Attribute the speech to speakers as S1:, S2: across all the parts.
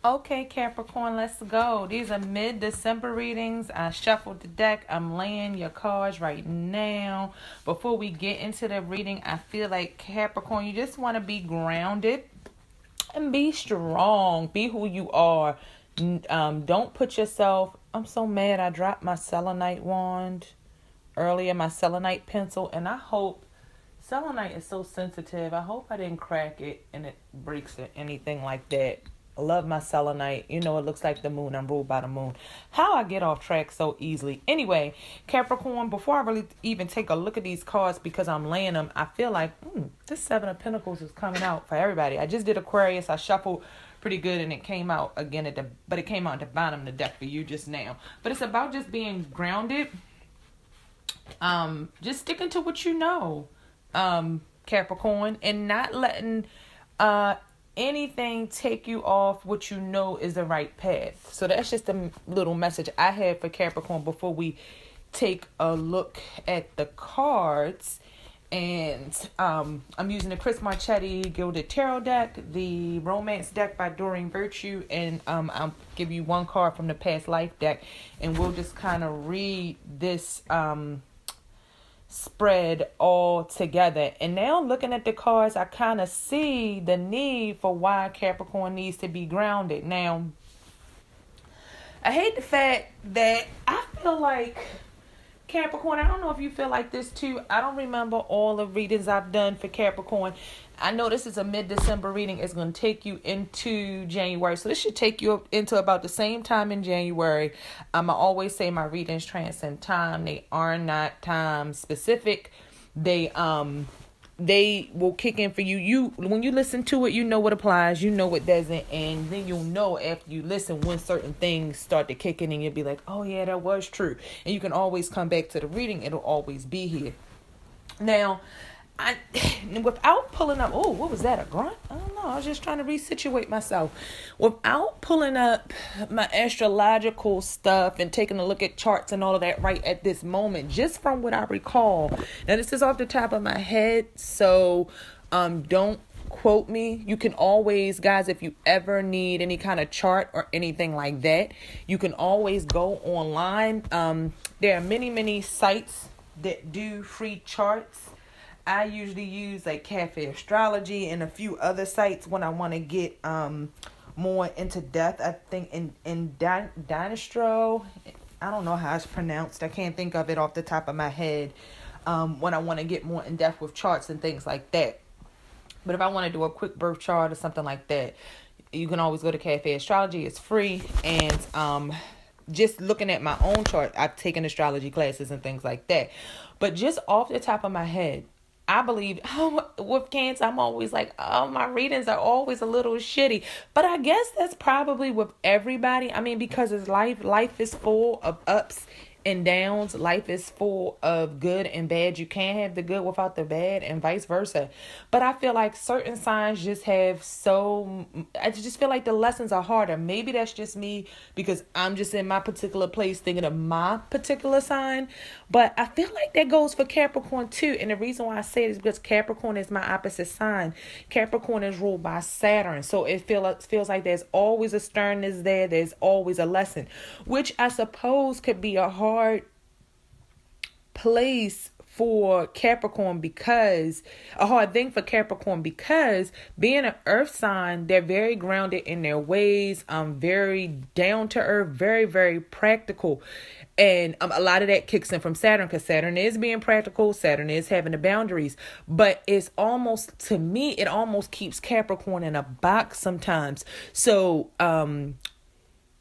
S1: Okay, Capricorn, let's go. These are mid-December readings. I shuffled the deck. I'm laying your cards right now. Before we get into the reading, I feel like Capricorn, you just want to be grounded and be strong. Be who you are. Don't put yourself... I'm so mad I dropped my selenite wand earlier, my selenite pencil, and I hope... Selenite is so sensitive. I hope I didn't crack it and it breaks or anything like that. I love my selenite. You know, it looks like the moon. I'm ruled by the moon. How I get off track so easily. Anyway, Capricorn, before I really even take a look at these cards because I'm laying them, I feel like this Seven of Pentacles is coming out for everybody. I just did Aquarius. I shuffled pretty good and it came out again but it came out at the bottom of the deck for you just now. But it's about just being grounded. Just sticking to what you know, Capricorn, and not letting anything take you off what you know is the right path. So that's just a little message I had for Capricorn before we take a look at the cards. And I'm using the Chris Marchetti Gilded Tarot deck, the Romance deck by Doreen Virtue, and I'll give you one card from the Past Life deck, and we'll just kind of read this spread all together. And now looking at the cards, I kind of see the need for why Capricorn needs to be grounded. Now, I hate the fact that I feel like Capricorn, I don't know if you feel like this too. I don't remember all the readings I've done for Capricorn. I know this is a mid-December reading. It's going to take you into January. So this should take you up into about the same time in January. I always say my readings transcend time. They are not time specific. They will kick in for you. When you listen to it, you know what applies, you know what doesn't, and then you'll know after you listen when certain things start to kick in, and you'll be like, oh yeah, that was true. And you can always come back to the reading. It'll always be here. Now, without pulling up, what was that, a grunt? I don't know. I was just trying to resituate myself. Without pulling up my astrological stuff and taking a look at charts and all of that right at this moment, just from what I recall. Now, this is off the top of my head, so don't quote me. You can always, guys, if you ever need any kind of chart or anything like that, you can always go online. There are many sites that do free charts. I usually use like Cafe Astrology and a few other sites when I want to get more into depth. I think in Dynastro, I don't know how it's pronounced. I can't think of it off the top of my head when I want to get more in depth with charts and things like that. But if I want to do a quick birth chart or something like that, you can always go to Cafe Astrology. It's free. And just looking at my own chart, I've taken astrology classes and things like that. But just off the top of my head, I believe with Cancer, I'm always like, oh, my readings are always a little shitty. But I guess that's probably with everybody. I mean, because it's life. Life is full of ups and downs. Life is full of good and bad. You can't have the good without the bad, and vice versa. But I feel like certain signs just have I just feel like the lessons are harder. Maybe that's just me because I'm just in my particular place thinking of my particular sign. But I feel like that goes for Capricorn too. And the reason why I say it is because Capricorn is my opposite sign. Capricorn is ruled by Saturn. So it feels like there's always a sternness there. There's always a lesson, which I suppose could be a hard place for Capricorn, because a hard thing for Capricorn, because being an earth sign, they're very grounded in their ways, very down to earth, very, very practical. And a lot of that kicks in from Saturn, because Saturn is being practical. Saturn is having the boundaries. But it's almost, to me, it almost keeps Capricorn in a box sometimes. So,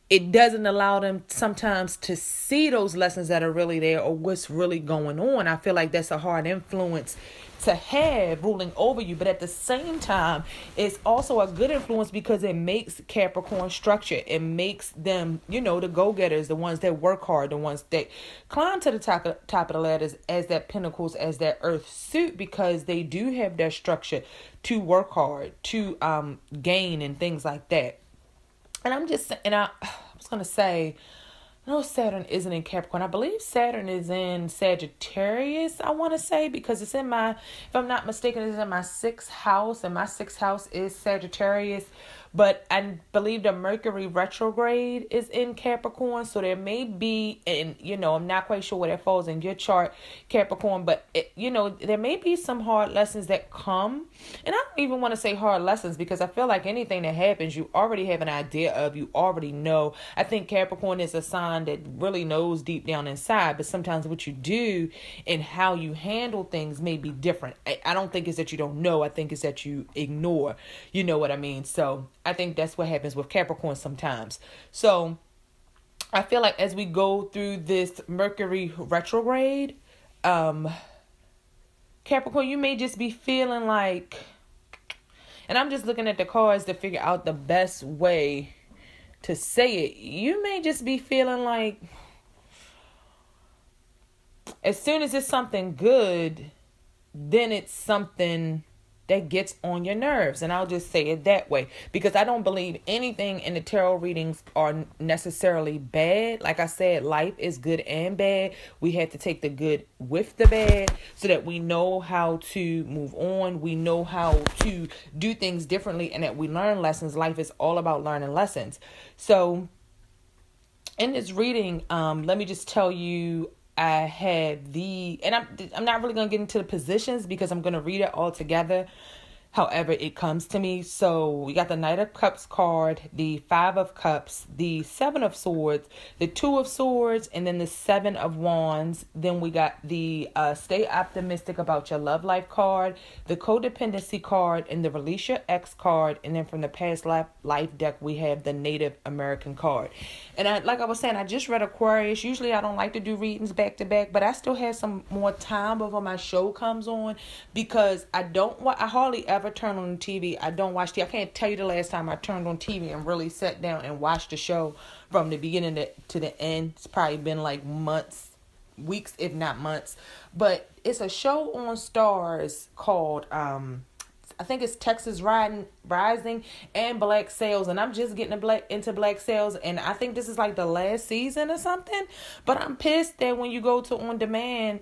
S1: it doesn't allow them sometimes to see those lessons that are really there or what's really going on. I feel like that's a hard influence to have ruling over you. But at the same time, it's also a good influence because it makes Capricorn structured. It makes them, the go-getters, the ones that work hard, the ones that climb to the top of the ladders as that pentacles, as that earth suit, because they do have their structure to work hard, to gain and things like that. And I was going to say, no, Saturn isn't in Capricorn. I believe Saturn is in Sagittarius, I want to say, because it's if I'm not mistaken, it's in my 6th house, and my 6th house is Sagittarius. But I believe the Mercury retrograde is in Capricorn, so there may be, and I'm not quite sure where that falls in your chart, Capricorn, but there may be some hard lessons that come. And I don't even want to say hard lessons, because I feel like anything that happens, you already have an idea of, you already know. I think Capricorn is a sign that really knows deep down inside, but sometimes what you do and how you handle things may be different. I don't think it's that you don't know. I think it's that you ignore. You know what I mean? So I think that's what happens with Capricorn sometimes. So I feel like as we go through this Mercury retrograde, Capricorn, you may just be feeling like, and I'm just looking at the cards to figure out the best way to say it. You may just be feeling like, as soon as it's something good, then it's something that gets on your nerves. And I'll just say it that way, because I don't believe anything in the tarot readings are necessarily bad. Like I said, life is good and bad. We have to take the good with the bad so that we know how to move on. We know how to do things differently, and that we learn lessons. Life is all about learning lessons. So in this reading, let me just tell you, I had and I'm not really going to get into the positions, because I'm going to read it all together however it comes to me. So we got the Knight of Cups card, the Five of Cups, the Seven of Swords, the Two of Swords, and then the Seven of Wands. Then we got the Stay Optimistic About Your Love Life card, the Codependency card, and the Release Your Ex card. And then from the Past Life deck, we have the Native American card. And like I was saying, I just read Aquarius. Usually I don't like to do readings back to back, but I still have some more time before my show comes on, because I hardly ever turn on the TV. I don't watch TV. I can't tell you the last time I turned on TV and really sat down and watched the show from the beginning to the end. It's probably been like months, weeks, if not months. But it's a show on Stars called I think it's Texas Rising and Black Sails, and I'm just getting into Black Sails, and I think this is like the last season or something. But I'm pissed that when you go to on demand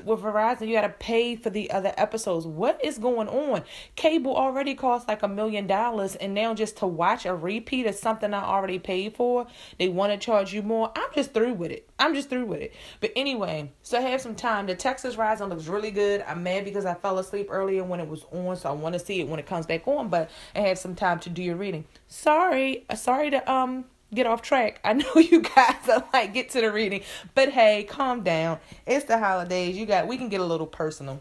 S1: with Verizon, you gotta pay for the other episodes. What is going on? Cable already costs like $1 million, and now just to watch a repeat of something I already paid for, they want to charge you more. I'm just through with it. But anyway, so I have some time. The Texas Rising looks really good. I'm mad because I fell asleep earlier when it was on, so I want to see it when it comes back on. But I have some time to do your reading. Sorry to get off track. I know you guys are like, get to the reading, but hey, calm down. It's the holidays. We can get a little personal.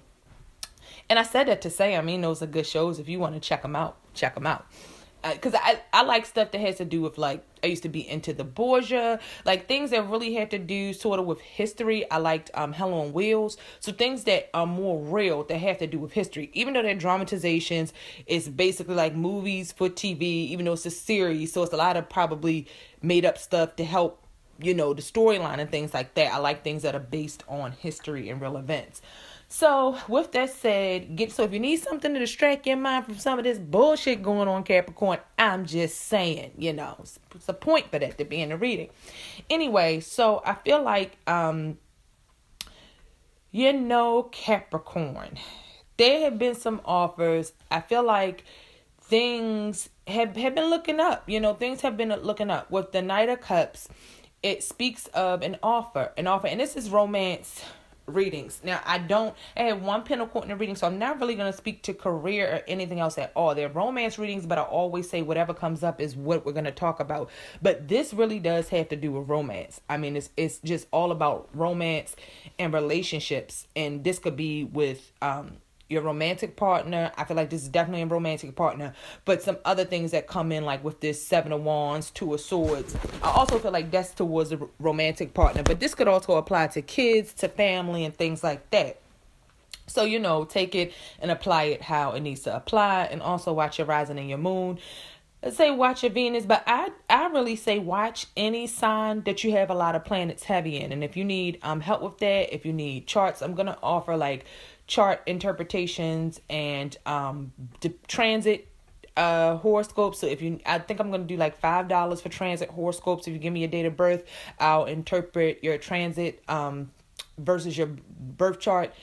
S1: And I said that to say, those are good shows. If you want to check them out, because I like stuff that has to do with, like, I used to be into the Borgia, like things that really had to do sort of with history. I liked Hell on Wheels. So things that are more real, that have to do with history. Even though they're dramatizations, it's basically like movies for TV, even though it's a series. So it's a lot of probably made up stuff to help, the storyline and things like that. I like things that are based on history and real events. So with that said, so if you need something to distract your mind from some of this bullshit going on, Capricorn, I'm just saying, it's a point for that to be in the reading. Anyway, so I feel like, Capricorn, there have been some offers. I feel like things have been looking up. Things have been looking up. With the Knight of Cups, it speaks of an offer, and this is romance readings. Now, I have one pentacle in the reading, so I'm not really going to speak to career or anything else at all. They're romance readings, but I always say whatever comes up is what we're going to talk about. But this really does have to do with romance. It's just all about romance and relationships, and this could be with your romantic partner. I feel like this is definitely a romantic partner, but some other things that come in, like with this Seven of Wands, Two of Swords, I also feel like that's towards a romantic partner, but this could also apply to kids, to family, and things like that. So, take it and apply it how it needs to apply, and also watch your rising and your moon. Let's say watch your Venus, but I really say watch any sign that you have a lot of planets heavy in. And if you need help with that, if you need charts, I'm going to offer like chart interpretations and the transit horoscopes. So I think I'm going to do like $5 for transit horoscopes. If you give me your date of birth, I'll interpret your transit versus your birth chart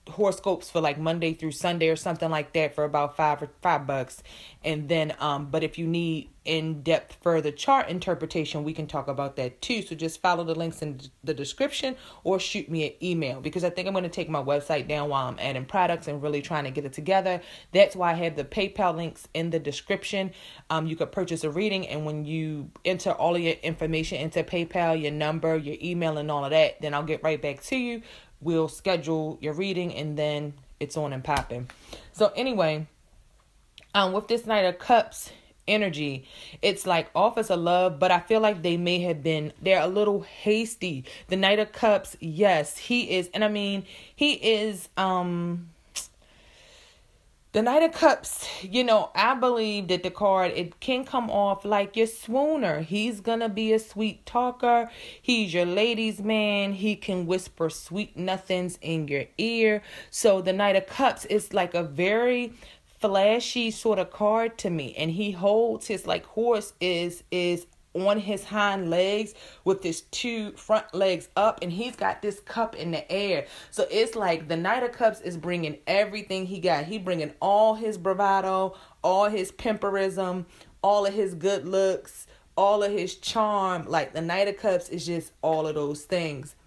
S1: horoscopes for like Monday through Sunday or something like that for about $5. And then but if you need in-depth further chart interpretation, we can talk about that too. So just follow the links in the description or shoot me an email, because I think I'm going to take my website down while I'm adding products and really trying to get it together. That's why I have the PayPal links in the description. You could purchase a reading, and when you enter all of your information into PayPal, your number, your email, and all of that, then I'll get right back to you. We'll schedule your reading, and then it's on and popping. So anyway, with this Knight of Cups energy, it's like offers of love, but I feel like they're a little hasty. The Knight of Cups, yes, he is, and I mean, he is, the Knight of Cups, I believe that the card, it can come off like your swooner. He's going to be a sweet talker. He's your ladies' man. He can whisper sweet nothings in your ear. So the Knight of Cups is like a very flashy sort of card to me. And he holds his horse is on his hind legs with his two front legs up, and he's got this cup in the air. So it's like the Knight of Cups is bringing everything he got. He bringing all his bravado, all his pimperism, all of his good looks, all of his charm. Like the Knight of Cups is just all of those things.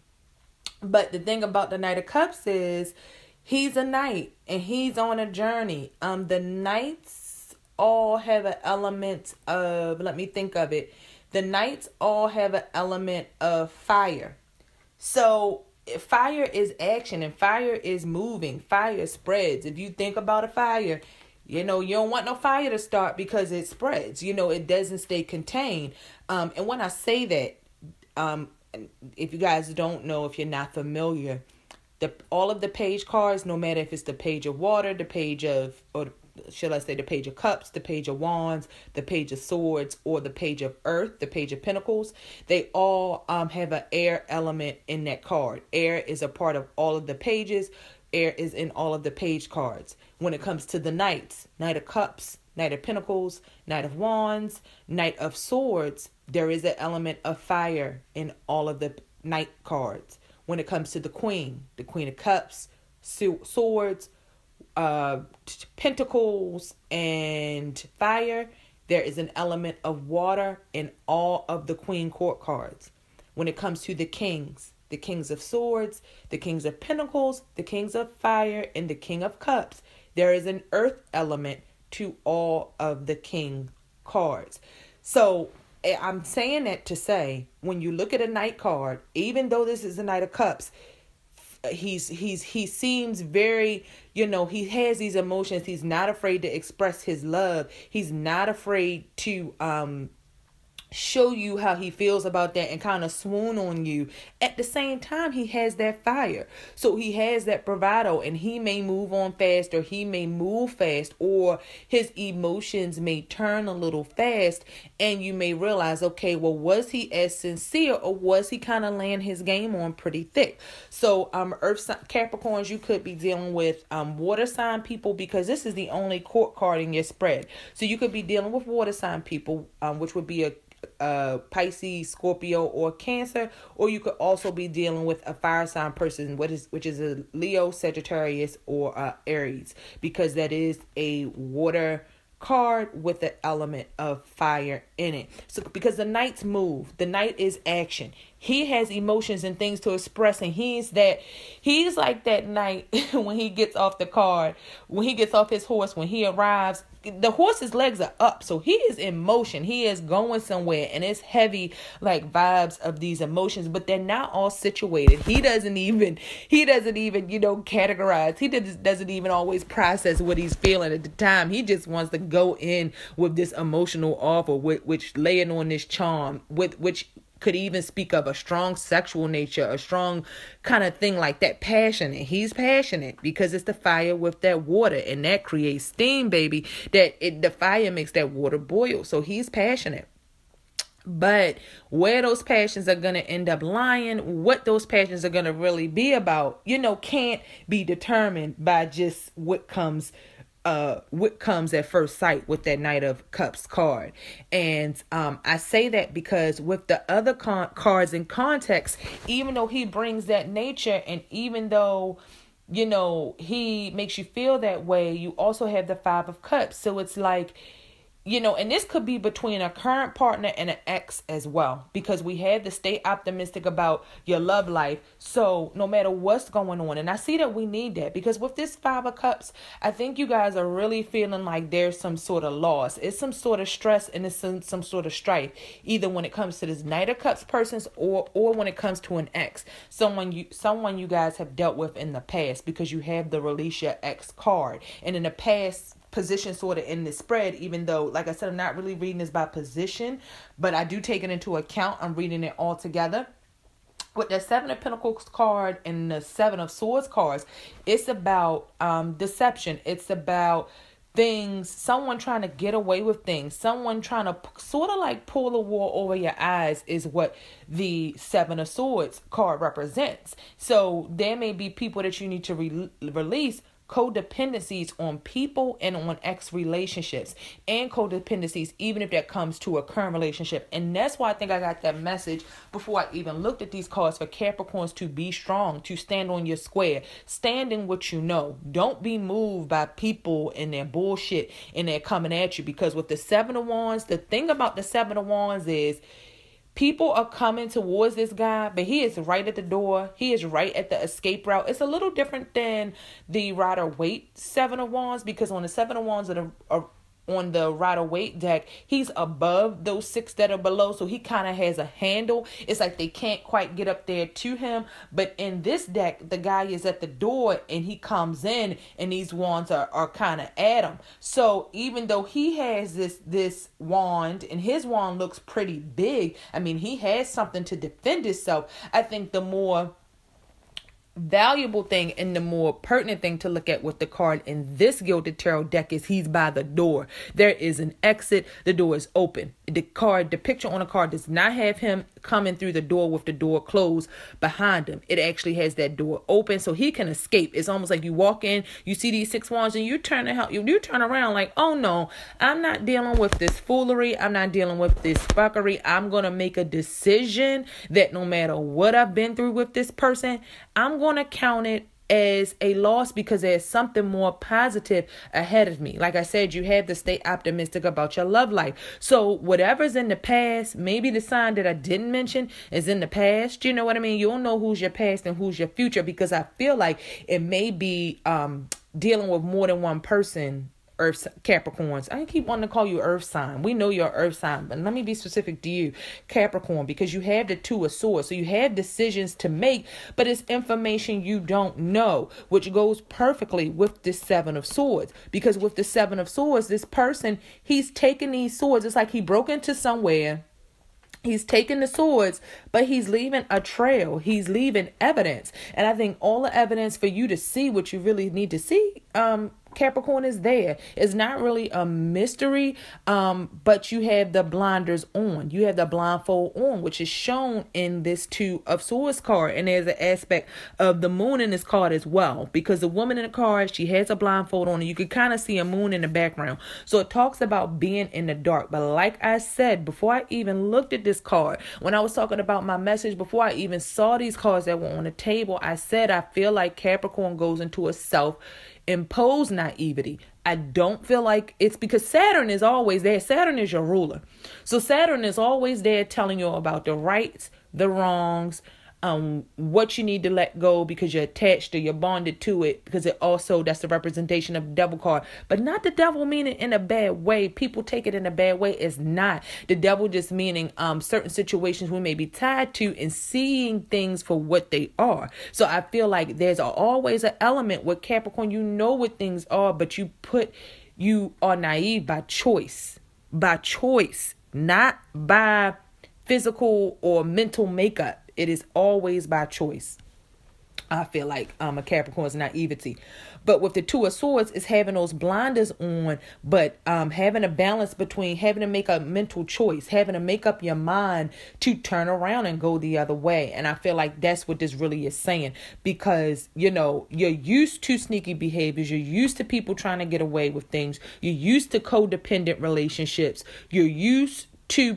S1: But the thing about the Knight of Cups is he's a knight and he's on a journey. The knights all have an element of, let me think of it. The knights all have an element of fire. So fire is action and fire is moving. Fire spreads. If you think about a fire, you don't want no fire to start because it spreads. It doesn't stay contained. And when I say that, if you guys don't know, if you're not familiar, all of the page cards, no matter if it's the page of water, the page of, or should I say the page of cups, the page of wands, the page of swords, or the page of earth, the page of pentacles, they all have an air element in that card. Air is a part of all of the pages. Air is in all of the page cards. When it comes to the knights, Knight of Cups, Knight of Pentacles, Knight of Wands, Knight of Swords, there is an element of fire in all of the knight cards. When it comes to the Queen of Cups, Swords, Pentacles, and fire, there is an element of water in all of the Queen court cards. When it comes to the Kings of Swords, the Kings of Pentacles, the Kings of Fire, and the King of Cups, there is an earth element to all of the King cards. So I'm saying that to say, when you look at a knight card, even though this is a Knight of Cups, he seems very, he has these emotions. He's not afraid to express his love. He's not afraid to show you how he feels about that and kind of swoon on you. At the same time, he has that fire. So he has that bravado, and he may move on fast, or he may move fast, or his emotions may turn a little fast, and you may realize, okay, well, was he as sincere, or was he kind of laying his game on pretty thick? So Earth sign, Capricorns, you could be dealing with water sign people, because this is the only court card in your spread. So you could be dealing with water sign people, which would be a Pisces, Scorpio, or Cancer, or you could also be dealing with a fire sign person, which is a Leo, Sagittarius, or Aries, because that is a water card with the element of fire in it. So because the knights move, the knight is action. He has emotions and things to express, and he's like that knight when he gets off the card, when he gets off his horse, when he arrives, the horse's legs are up, so he is in motion. He is going somewhere, and it's heavy, like vibes of these emotions, but they're not all situated. He doesn't even categorize. He doesn't even always process what he's feeling at the time. He just wants to go in with this emotional offer, which laying on this charm, which could even speak of a strong sexual nature, a strong kind of thing like that, passionate. He's passionate because it's the fire with that water, and that creates steam, baby. The fire makes that water boil. So he's passionate. But where those passions are going to end up lying, what those passions are going to really be about, can't be determined by just what comes at first sight with that Knight of Cups card. And I say that because with the other cards in context, even though he brings that nature, and even though he makes you feel that way. You also have the 5 of Cups. So it's like, and this could be between a current partner and an ex as well, because we have to stay optimistic about your love life. So no matter what's going on, and I see that we need that, because with this 5 of Cups, I think you guys are really feeling like there's some sort of loss. It's some sort of stress, and it's some sort of strife, either when it comes to this Knight of Cups persons or when it comes to an ex, someone you guys have dealt with in the past, because you have the release your ex card. And in the past position sort of in this spread, even though, like I said, I'm not really reading this by position, but I do take it into account. I'm reading it all together. With the 7 of Pentacles card and the 7 of Swords cards, it's about deception. It's about things, someone trying to get away with things, someone trying to sort of like pull the wool over your eyes is what the 7 of Swords card represents. So there may be people that you need to release, codependencies on people and on ex relationships, and codependencies even if that comes to a current relationship. And that's why I think I got that message before I even looked at these cards, for Capricorns to be strong, to stand on your square, stand in what you know. Don't be moved by people and their bullshit and they're coming at you, because with the 7 of Wands, the thing about the 7 of Wands is people are coming towards this guy, but he is right at the door. He is right at the escape route. It's a little different than the Rider-Waite 7 of Wands, because on the 7 of Wands on the Rider-Waite deck, he's above those 6 that are below, so he kind of has a handle. It's like they can't quite get up there to him. But in this deck, the guy is at the door and he comes in, and these wands are kind of at him. So even though he has this wand, and his wand looks pretty big, I mean, he has something to defend himself. I think the more valuable thing and the more pertinent thing to look at with the card in this Gilded Tarot deck is he's by the door. There is an exit. The door is open. The picture on the card does not have him coming through the door with the door closed behind him. It actually has that door open so he can escape. It's almost like you walk in, you see these 6 wands, and you turn around like, oh no, I'm not dealing with this foolery. I'm not dealing with this fuckery. I'm going to make a decision that no matter what I've been through with this person, I'm going to count it as a loss, because there's something more positive ahead of me. Like I said, you have to stay optimistic about your love life. So whatever's in the past, maybe the sign that I didn't mention is in the past. You know what I mean? You'll know who's your past and who's your future, because I feel like it may be dealing with more than one person. Earth Capricorns. I keep wanting to call you Earth sign. We know you're Earth sign, but let me be specific to you, Capricorn, because you have the 2 of Swords. So you have decisions to make, but it's information you don't know, which goes perfectly with this 7 of Swords. Because with the 7 of Swords, this person, he's taking these swords. It's like he broke into somewhere. He's taking the swords, but he's leaving a trail. He's leaving evidence. And I think all the evidence for you to see what you really need to see, Capricorn, is there. It's not really a mystery, but you have the blinders on. You have the blindfold on, which is shown in this 2 of Swords card. And there's an aspect of the moon in this card as well, because the woman in the card, she has a blindfold on, and you can kind of see a moon in the background. So it talks about being in the dark. But like I said, before I even looked at this card, when I was talking about my message, before I even saw these cards that were on the table, I said I feel like Capricorn goes into a self-imposed naivety. I don't feel like it's because Saturn is always there. Saturn is your ruler. So Saturn is always there telling you about the rights, the wrongs, what you need to let go because you're attached or you're bonded to it, because it also, that's the representation of the devil card, but not the devil meaning in a bad way. People take it in a bad way. It's not the devil, just meaning certain situations we may be tied to and seeing things for what they are. So I feel like there's always an element with Capricorn. You know what things are, but you are naive by choice, not by physical or mental makeup. It is always by choice. I feel like a Capricorn's naivety. But with the 2 of Swords, it's having those blinders on, but having a balance between having to make a mental choice, having to make up your mind to turn around and go the other way. And I feel like that's what this really is saying, because, you're used to sneaky behaviors. You're used to people trying to get away with things. You're used to codependent relationships. You're used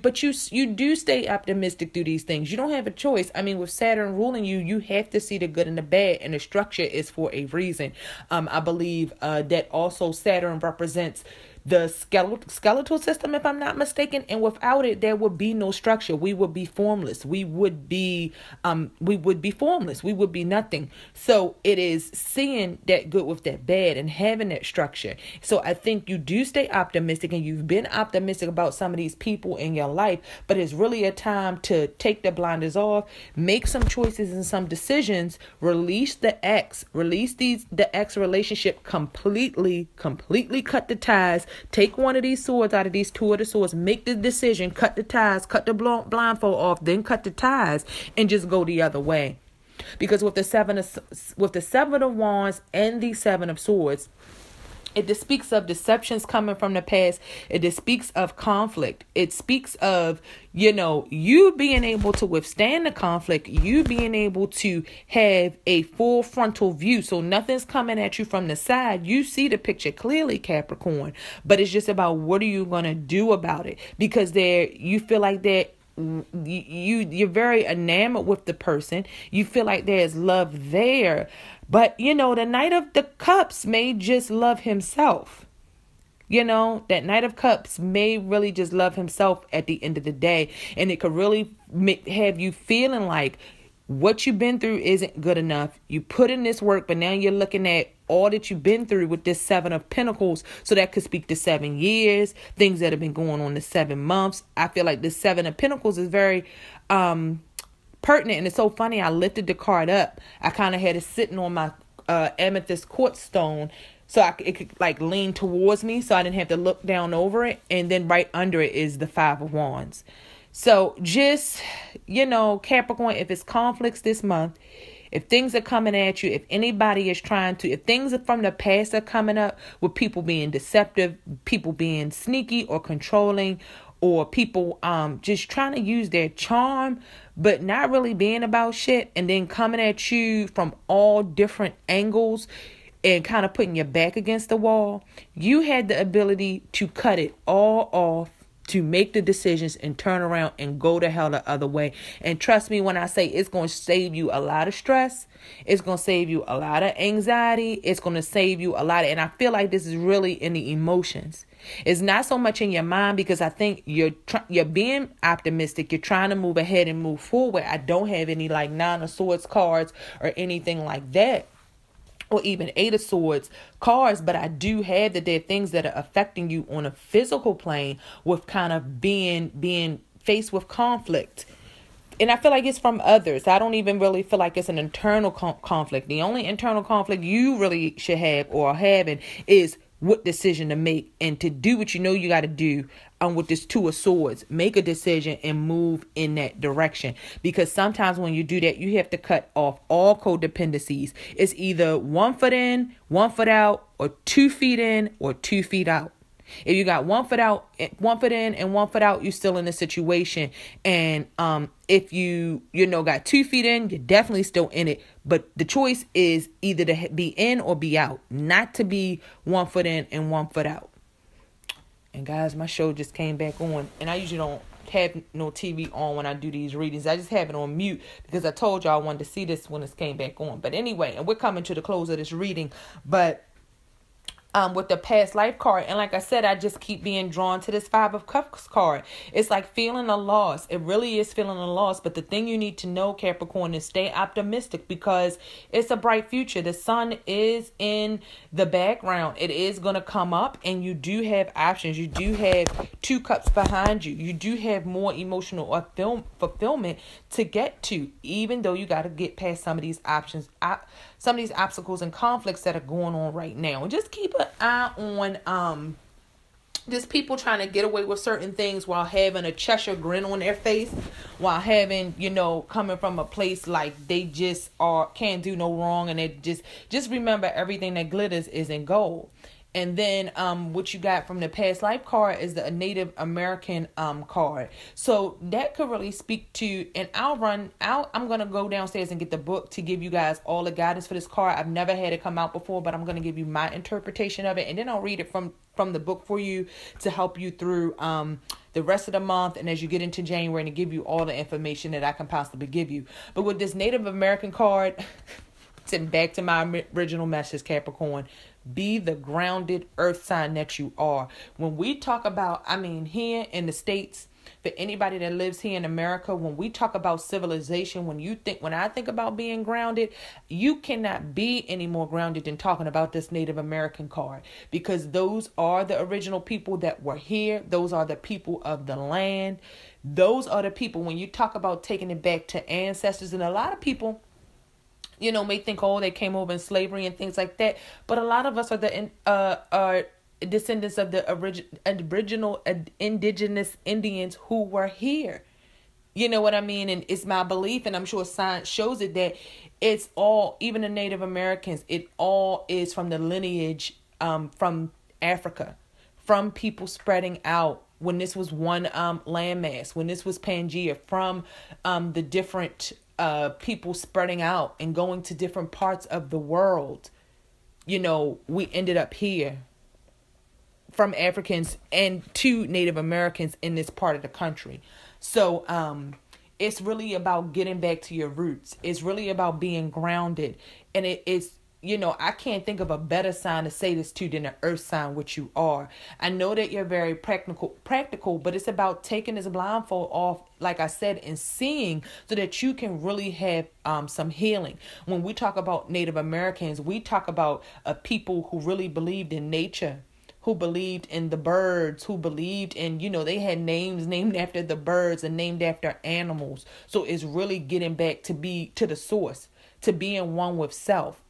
S1: but you do stay optimistic through these things. You don't have a choice. I mean, with Saturn ruling you, you have to see the good and the bad, and the structure is for a reason. I believe that also Saturn represents the skeletal system, if I'm not mistaken, and without it, there would be no structure. We would be formless. We would be formless. We would be nothing. So it is seeing that good with that bad and having that structure. So I think you do stay optimistic, and you've been optimistic about some of these people in your life, but it's really a time to take the blinders off, make some choices and some decisions, release the ex relationship completely cut the ties. Take one of these swords out of these two of the swords. Make the decision. Cut the ties. Cut the blindfold off. Then cut the ties, and just go the other way. Because with the seven of wands and the seven of swords, it just speaks of deceptions coming from the past. It just speaks of conflict. It speaks of, you being able to withstand the conflict, you being able to have a full frontal view. So nothing's coming at you from the side. You see the picture clearly, Capricorn. But it's just about what are you going to do about it? Because you feel like that you're very enamored with the person. You feel like there's love there. But, the Knight of the Cups may just love himself. That Knight of Cups may really just love himself at the end of the day. And it could really have you feeling like what you've been through isn't good enough. You put in this work, but now you're looking at all that you've been through with this Seven of Pentacles. So that could speak to 7 years, things that have been going on the 7 months. I feel like this Seven of Pentacles is very pertinent, and it's so funny. I lifted the card up. I kind of had it sitting on my amethyst quartz stone, so it could like lean towards me, so I didn't have to look down over it. And then right under it is the Five of Wands. So just Capricorn, if it's conflicts this month, if things are coming at you, if anybody is if things from the past are coming up with people being deceptive, people being sneaky or controlling, or people just trying to use their charm, but not really being about shit, and then coming at you from all different angles and kind of putting your back against the wall, you had the ability to cut it all off, to make the decisions and turn around and go the hell the other way. And trust me when I say it's going to save you a lot of stress. It's going to save you a lot of anxiety. It's going to save you a lot and I feel like this is really in the emotions. It's not so much in your mind, because I think you're being optimistic. You're trying to move ahead and move forward. I don't have any like Nine of Swords cards or anything like that, or even Eight of Swords cards, but I do have that there are things that are affecting you on a physical plane with kind of being faced with conflict. And I feel like it's from others. I don't even really feel like it's an internal conflict. The only internal conflict you really should have or are having is what decision to make, and to do what you got to do with this Two of Swords. Make a decision and move in that direction, because sometimes when you do that, you have to cut off all codependencies. It's either 1 foot in, 1 foot out, or 2 feet in or 2 feet out. If you got 1 foot out, 1 foot in and 1 foot out, you're still in a situation. And if you got 2 feet in, you're definitely still in it. But the choice is either to be in or be out, not to be 1 foot in and 1 foot out. And guys, my show just came back on, and I usually don't have no TV on when I do these readings. I just have it on mute because I told y'all I wanted to see this when it came back on. But anyway, and we're coming to the close of this reading, but with the past life card. And like I said, I just keep being drawn to this Five of Cups card. It's like feeling a loss. It really is feeling a loss. But the thing you need to know, Capricorn, is stay optimistic, because it's a bright future. The sun is in the background. It is going to come up, and you do have options. You do have 2 cups behind you. You do have more emotional fulfillment to get to, even though you got to get past some of these options, some of these obstacles and conflicts that are going on right now. And just keep an eye on just people trying to get away with certain things while having a Cheshire grin on their face, while having, coming from a place like they just can't do no wrong, and it just remember everything that glitters isn't gold. And then what you got from the past life card is the Native American card. So that could really speak to, and I'm going to go downstairs and get the book to give you guys all the guidance for this card. I've never had it come out before, but I'm going to give you my interpretation of it, and then I'll read it from the book for you to help you through the rest of the month, and as you get into January, and to give you all the information that I can possibly give you. But with this Native American card, back to my original message, Capricorn, be the grounded earth sign that you are. When we talk about, here in the States, for anybody that lives here in America, when we talk about civilization, when I think about being grounded, you cannot be any more grounded than talking about this Native American card, because those are the original people that were here. Those are the people of the land. Those are the people, when you talk about taking it back to ancestors, and a lot of people, may think, they came over in slavery and things like that. But a lot of us are the descendants of the original indigenous Indians who were here. You know what I mean? And it's my belief, and I'm sure science shows it, that it's all, even the Native Americans, it all is from the lineage from Africa, from people spreading out when this was one landmass, when this was Pangea, from the different people spreading out and going to different parts of the world. We ended up here, from Africans and to Native Americans in this part of the country. So it's really about getting back to your roots. It's really about being grounded. And it's, I can't think of a better sign to say this to than an earth sign, which you are. I know that you're very practical, but it's about taking this blindfold off, like I said, and seeing, so that you can really have some healing. When we talk about Native Americans, we talk about people who really believed in nature, who believed in the birds, who believed in, they had names named after the birds and named after animals. So it's really getting back to the source, to being one with self.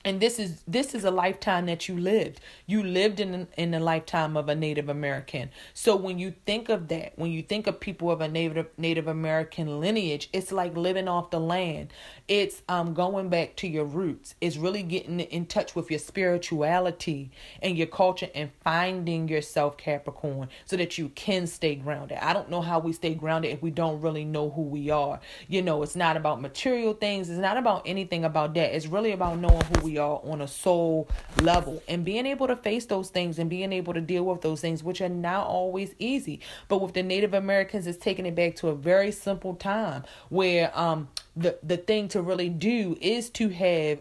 S1: And this is a lifetime that you lived. You lived in the lifetime of a Native American. So when you think of that, when you think of people of a Native American lineage, it's like living off the land. It's going back to your roots. It's really getting in touch with your spirituality and your culture and finding yourself, Capricorn, so that you can stay grounded. I don't know how we stay grounded if we don't really know who we are. It's not about material things. It's not about anything about that. It's really about knowing who we are on a soul level, and being able to face those things and being able to deal with those things, which are not always easy. But with the Native Americans, it's taking it back to a very simple time where the thing to really do is to have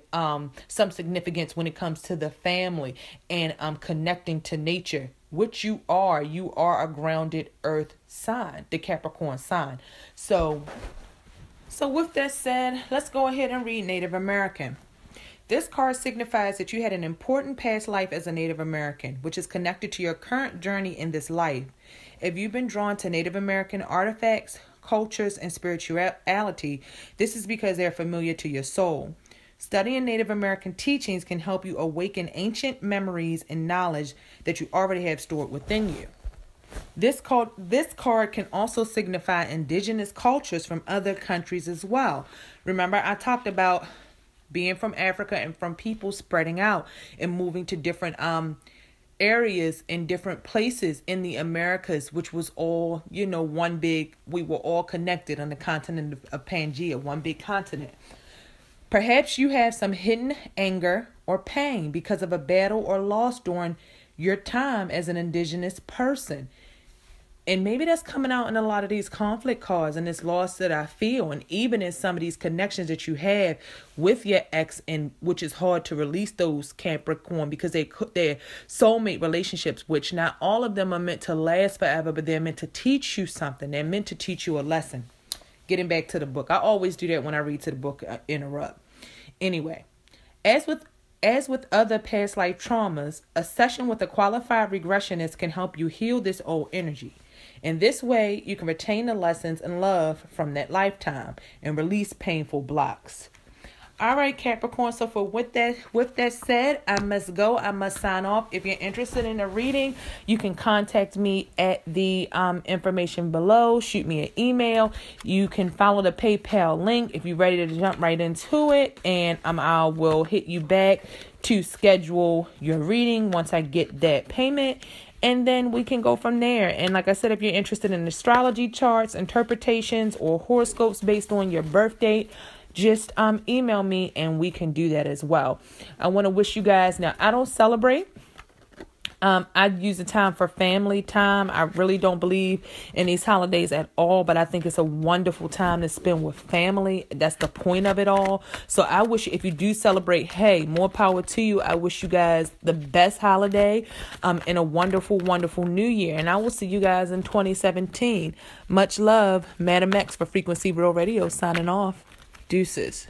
S1: some significance when it comes to the family and connecting to nature, which you are. You are a grounded earth sign, the Capricorn sign. So with that said, let's go ahead and read Native American. This card signifies that you had an important past life as a Native American, which is connected to your current journey in this life. If you've been drawn to Native American artifacts, cultures, and spirituality, this is because they're familiar to your soul. Studying Native American teachings can help you awaken ancient memories and knowledge that you already have stored within you. This card can also signify indigenous cultures from other countries as well. Remember, I talked about being from Africa and from people spreading out and moving to different areas in different places in the Americas, which was all, we were all connected on the continent of Pangea, one big continent. Perhaps you have some hidden anger or pain because of a battle or loss during your time as an indigenous person. And maybe that's coming out in a lot of these conflict cards and this loss that I feel, and even in some of these connections that you have with your ex, and which is hard to release those, Capricorn, because they're soulmate relationships, which not all of them are meant to last forever, but they're meant to teach you something. They're meant to teach you a lesson. Getting back to the book. I always do that when I read to the book, I interrupt. Anyway, as with other past life traumas, a session with a qualified regressionist can help you heal this old energy. In this way, you can retain the lessons and love from that lifetime and release painful blocks. All right, Capricorn. So with that said, I must go. I must sign off. If you're interested in a reading, you can contact me at the information below. Shoot me an email. You can follow the PayPal link if you're ready to jump right into it, and I will hit you back to schedule your reading once I get that payment. And then we can go from there. And like I said, if you're interested in astrology charts, interpretations, or horoscopes based on your birth date, just email me and we can do that as well. I want to wish you guys, now I don't celebrate. I use the time for family time. I really don't believe in these holidays at all, but I think it's a wonderful time to spend with family. That's the point of it all. So I wish, if you do celebrate, hey, more power to you. I wish you guys the best holiday and a wonderful, wonderful new year. And I will see you guys in 2017. Much love. Madam X for Frequency Real Radio signing off. Deuces.